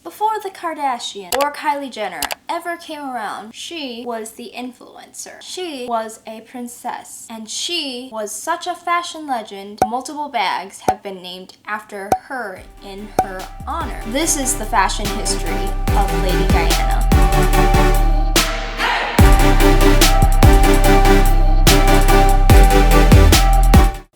Before the Kardashians or Kylie Jenner ever came around, she was the influencer. She was a princess, and she was such a fashion legend. Multiple bags have been named after her in her honor. This is the fashion history of Lady Diana.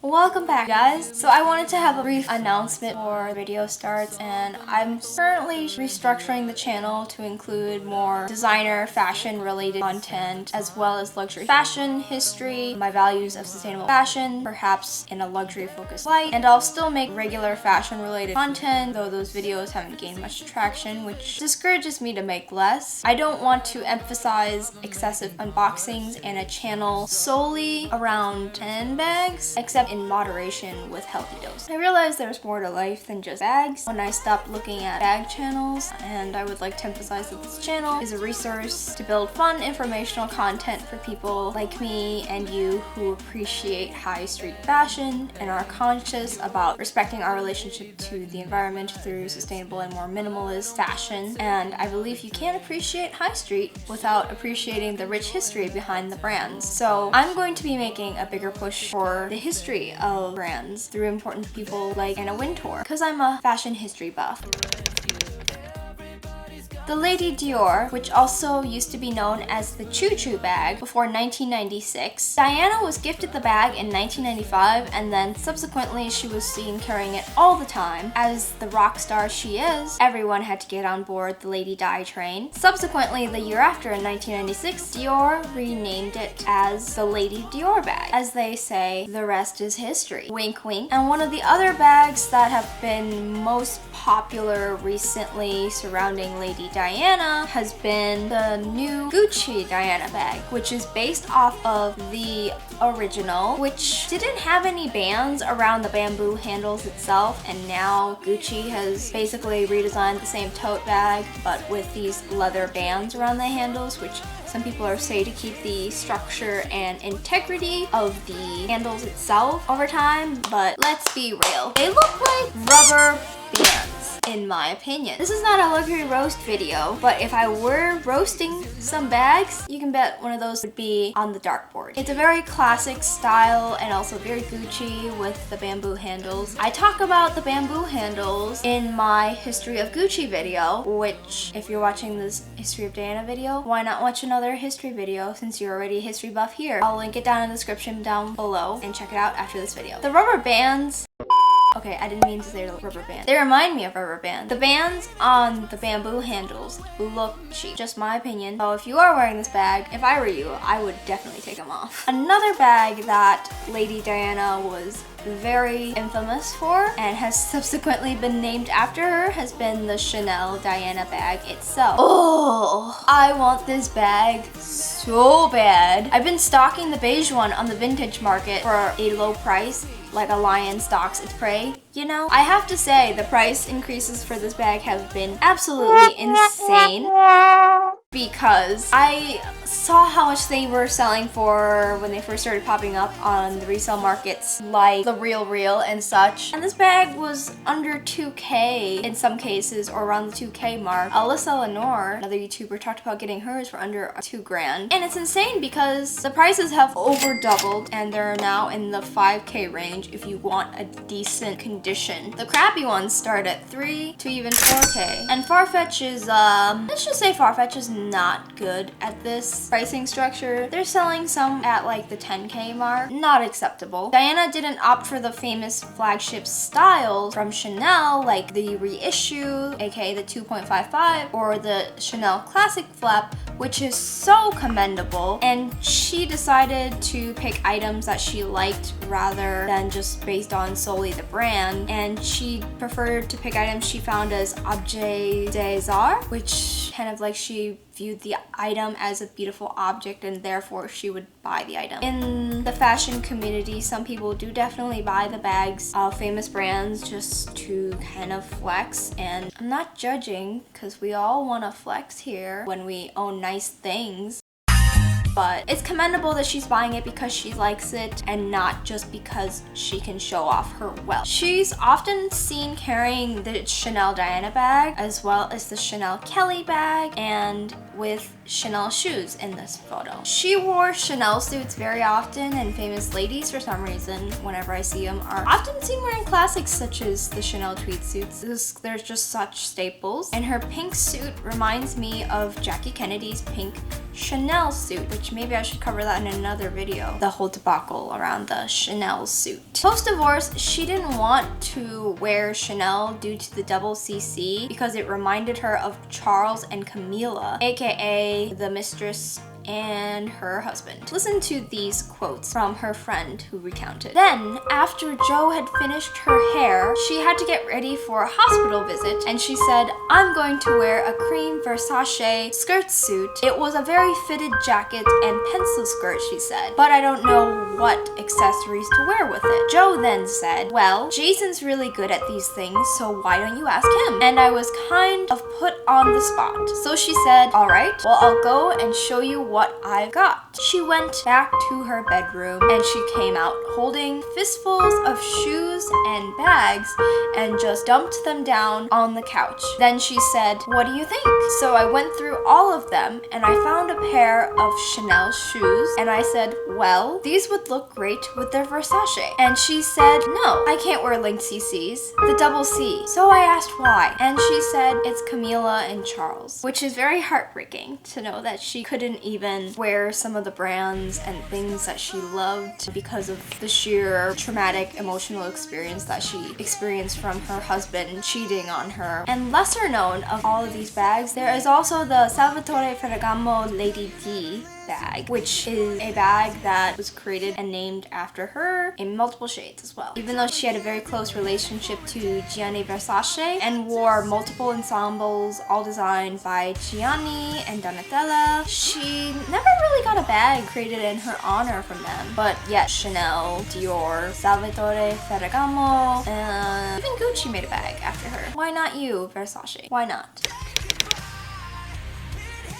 Welcome back, guys. So I wanted to have a brief announcement before the video starts, and I'm currently restructuring the channel to include more designer fashion related content as well as luxury fashion history, my values of sustainable fashion, perhaps in a luxury focused light, and I'll still make regular fashion related content, though those videos haven't gained much traction, which discourages me to make less. I don't want to emphasize excessive unboxings and a channel solely around handbags, except in moderation with healthy dose. I realized there's more to life than just bags when I stopped looking at bag channels, and I would like to emphasize that this channel is a resource to build fun, informational content for people like me and you who appreciate high street fashion and are conscious about respecting our relationship to the environment through sustainable and more minimalist fashion. And I believe you can't appreciate high street without appreciating the rich history behind the brands. So I'm going to be making a bigger push for the history of brands through important people like Anna Wintour, because I'm a fashion history buff. The Lady Dior, which also used to be known as the Choo Choo bag before 1996. Diana was gifted the bag in 1995, and then subsequently she was seen carrying it all the time. As the rock star she is, everyone had to get on board the Lady Di train. Subsequently, the year after, in 1996, Dior renamed it as the Lady Dior bag. As they say, the rest is history. Wink wink. And one of the other bags that have been most popular recently surrounding Lady Diana has been the new Gucci Diana bag, which is based off of the original, which didn't have any bands around the bamboo handles itself, and now Gucci has basically redesigned the same tote bag but with these leather bands around the handles, which some people are saying to keep the structure and integrity of the handles itself over time, but let's be real, they look like rubber bands, in my opinion. This is not a luxury roast video, but if I were roasting some bags, you can bet one of those would be on the dartboard. It's a very classic style and also very Gucci with the bamboo handles. I talk about the bamboo handles in my History of Gucci video, which if you're watching this History of Diana video, why not watch another history video since you're already a history buff here? I'll link it down in the description down below and check it out after this video. The rubber bands, okay, I didn't mean to say rubber band. They remind me of rubber bands. The bands on the bamboo handles look cheap. Just my opinion. So if you are wearing this bag, if I were you, I would definitely take them off. Another bag that Lady Diana was very infamous for and has subsequently been named after her has been the Chanel Diana bag itself. Oh, I want this bag so bad. I've been stalking the beige one on the vintage market for a low price, like a lion stalks its prey, you know? I have to say, the price increases for this bag have been absolutely insane, because I saw how much they were selling for when they first started popping up on the resale markets like the Real and such, and this bag was under 2K in some cases, or around the 2K mark. Alyssa Lenore, another YouTuber, talked about getting hers for under 2 grand, and it's insane because the prices have over doubled and they're now in the 5K range if you want a decent condition. The crappy ones start at 3 to even 4K, and Farfetch is let's just say Farfetch is not good at this pricing structure. They're selling some at like the 10K mark. Not acceptable. Diana didn't opt for the famous flagship styles from Chanel, like the reissue, aka the 2.55, or the Chanel Classic Flap, which is so commendable, and she decided to pick items that she liked rather than just based on solely the brand, and she preferred to pick items she found as objet des arts, which kind of like she viewed the item as a beautiful object and therefore she would buy the item. In the fashion community, some people do definitely buy the bags of famous brands just to kind of flex, and I'm not judging because we all want to flex here when we own nice things. but it's commendable that she's buying it because she likes it and not just because she can show off her wealth. She's often seen carrying the Chanel Diana bag as well as the Chanel Kelly bag and with Chanel shoes in this photo. She wore Chanel suits very often, and famous ladies, for some reason, whenever I see them, are often seen wearing classics such as the Chanel tweed suits. There's just such staples. And her pink suit reminds me of Jackie Kennedy's pink Chanel suit, which maybe I should cover that in another video. The whole debacle around the Chanel suit. Post-divorce, she didn't want to wear Chanel due to the double CC because it reminded her of Charles and Camilla, aka the mistress and her husband. Listen to these quotes from her friend who recounted. Then, after Jo had finished her hair, she had to get ready for a hospital visit, and she said, "I'm going to wear a cream Versace skirt suit. It was a very fitted jacket and pencil skirt," she said, "but I don't know what accessories to wear with it." Jo then said, "Well, Jason's really good at these things, so why don't you ask him?" And I was kind of put on the spot. So she said, "All right, well, I'll go and show you what I've got." She went back to her bedroom and she came out holding fistfuls of shoes and bags and just dumped them down on the couch. Then she said, "What do you think?" So I went through all of them and I found a pair of Chanel shoes and I said, "Well, these would look great with their Versace." And she said, "No, I can't wear linked CCs, the double C." So I asked why, and she said it's Camilla and Charles, which is very heartbreaking to know that she couldn't even wear some of the brands and things that she loved because of the sheer traumatic emotional experience that she experienced from her husband cheating on her. And lesser known of all of these bags, there is also the Salvatore Ferragamo Lady D bag, which is a bag that was created and named after her in multiple shades as well. Even though she had a very close relationship to Gianni Versace and wore multiple ensembles all designed by Gianni and Donatella, she never really got a bag created in her honor from them. But yet Chanel, Dior, Salvatore Ferragamo, and even Gucci made a bag after her. Why not you, Versace? Why not?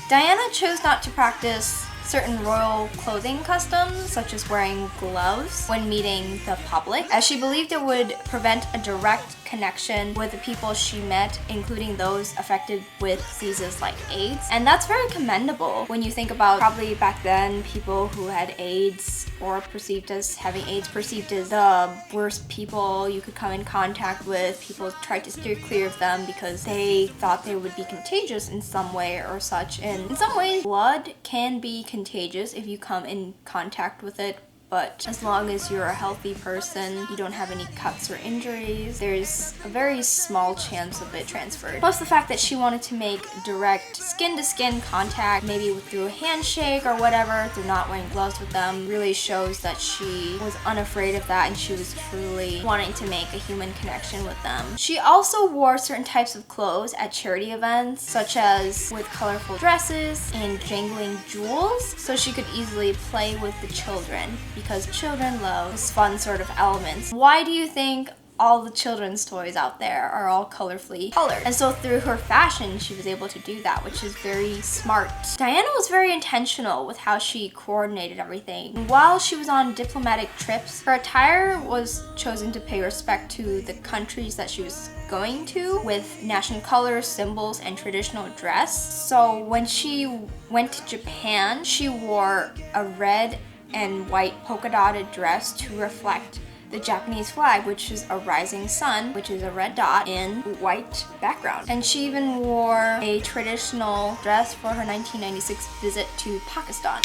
Diana chose not to practice certain royal clothing customs, such as wearing gloves when meeting the public, as she believed it would prevent a direct connection with the people she met, including those affected with diseases like AIDS. And that's very commendable when you think about probably back then people who had AIDS or perceived as having AIDS, perceived as the worst people you could come in contact with. People tried to steer clear of them because they thought they would be contagious in some way or such. And in some ways, blood can be contagious if you come in contact with it. But as long as you're a healthy person, you don't have any cuts or injuries, there's a very small chance of it transferred. Plus the fact that she wanted to make direct skin-to-skin contact, maybe through a handshake or whatever, through not wearing gloves with them, really shows that she was unafraid of that and she was truly wanting to make a human connection with them. She also wore certain types of clothes at charity events, such as with colorful dresses and jangling jewels, so she could easily play with the children, because children love this fun sort of elements. Why do you think all the children's toys out there are all colorfully colored? And so through her fashion, she was able to do that, which is very smart. Diana was very intentional with how she coordinated everything. And while she was on diplomatic trips, her attire was chosen to pay respect to the countries that she was going to, with national colors, symbols, and traditional dress. So when she went to Japan, she wore a red and white polka dotted dress to reflect the Japanese flag, which is a rising sun, which is a red dot in white background. And she even wore a traditional dress for her 1996 visit to Pakistan.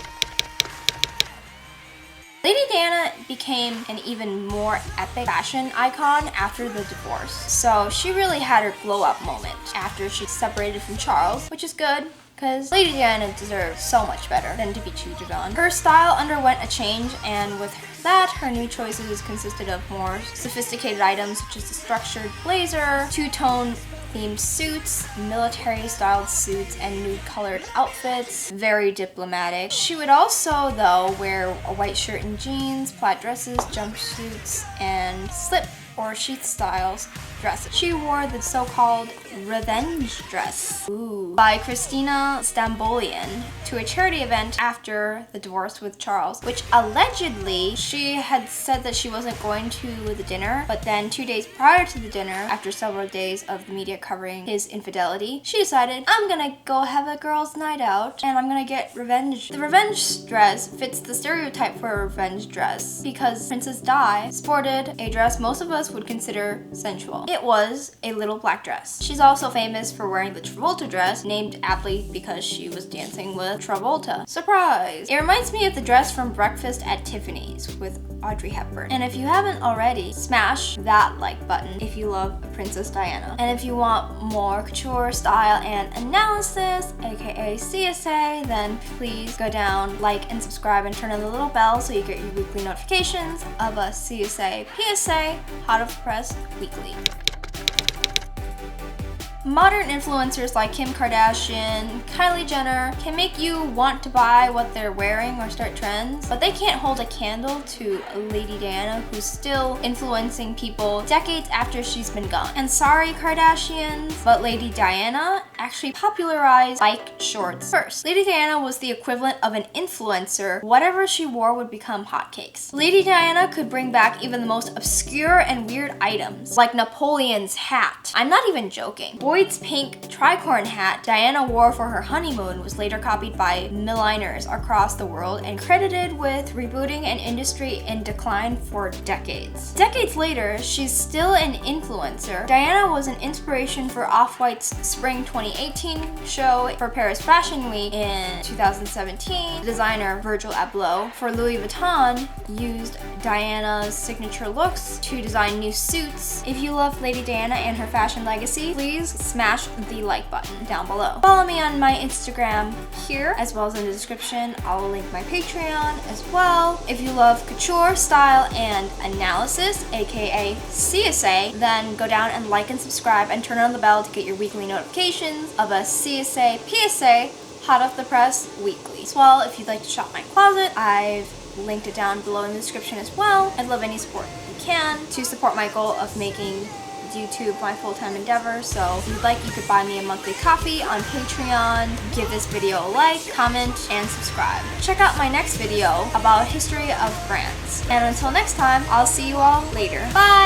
Lady Diana became an even more epic fashion icon after the divorce. So she really had her glow up moment after she separated from Charles, which is good, because Lady Diana deserves so much better than to be cheated on. Her style underwent a change, and with that, her new choices consisted of more sophisticated items such as the structured blazer, two-tone themed suits, military-styled suits, and nude-colored outfits. Very diplomatic. She would also, though, wear a white shirt and jeans, plaid dresses, jumpsuits, and slip or sheath styles dresses. She wore the so-called revenge dress, by Christina Stambolian, to a charity event after the divorce with Charles, which allegedly she had said that she wasn't going to the dinner, but then 2 days prior to the dinner, after several days of the media covering his infidelity, she decided, I'm gonna go have a girls' night out and I'm gonna get revenge. The revenge dress fits the stereotype for a revenge dress because Princess Di sported a dress most of us would consider sensual. It was a little black dress. She's also famous for wearing the Travolta dress, named aptly because she was dancing with Travolta. Surprise! It reminds me of the dress from Breakfast at Tiffany's with Audrey Hepburn. And if you haven't already, smash that like button if you love Princess Diana. And if you want more couture, style, and analysis, aka CSA, then please go down, like, and subscribe, and turn on the little bell so you get your weekly notifications of a CSA PSA Hot of the Press Weekly. Modern influencers like Kim Kardashian, Kylie Jenner can make you want to buy what they're wearing or start trends, but they can't hold a candle to Lady Diana, who's still influencing people decades after she's been gone. And sorry, Kardashians, but Lady Diana actually popularized bike shorts first. Lady Diana was the equivalent of an influencer. Whatever she wore would become hotcakes. Lady Diana could bring back even the most obscure and weird items, like Napoleon's hat. I'm not even joking. Boyd's pink tricorn hat Diana wore for her honeymoon was later copied by milliners across the world and credited with rebooting an industry in decline for decades. Decades later, she's still an influencer. Diana was an inspiration for Off-White's Spring 2018 show for Paris Fashion Week in 2017. The designer Virgil Abloh for Louis Vuitton used Diana's signature looks to design new suits. If you love Lady Diana and her fashion legacy, please smash the like button down below. Follow me on my Instagram here, as well as in the description. I'll link my Patreon as well. If you love couture, style, and analysis, aka CSA, then go down and like and subscribe and turn on the bell to get your weekly notifications of a CSA PSA Hot Off the Press Weekly. As well, if you'd like to shop my closet, I've linked it down below in the description as well. I'd love any support you can to support my goal of making YouTube my full-time endeavor. So if you'd like, you could buy me a monthly coffee on Patreon. Give this video a like, comment, and subscribe. Check out my next video about history of brands. And until next time, I'll see you all later. Bye!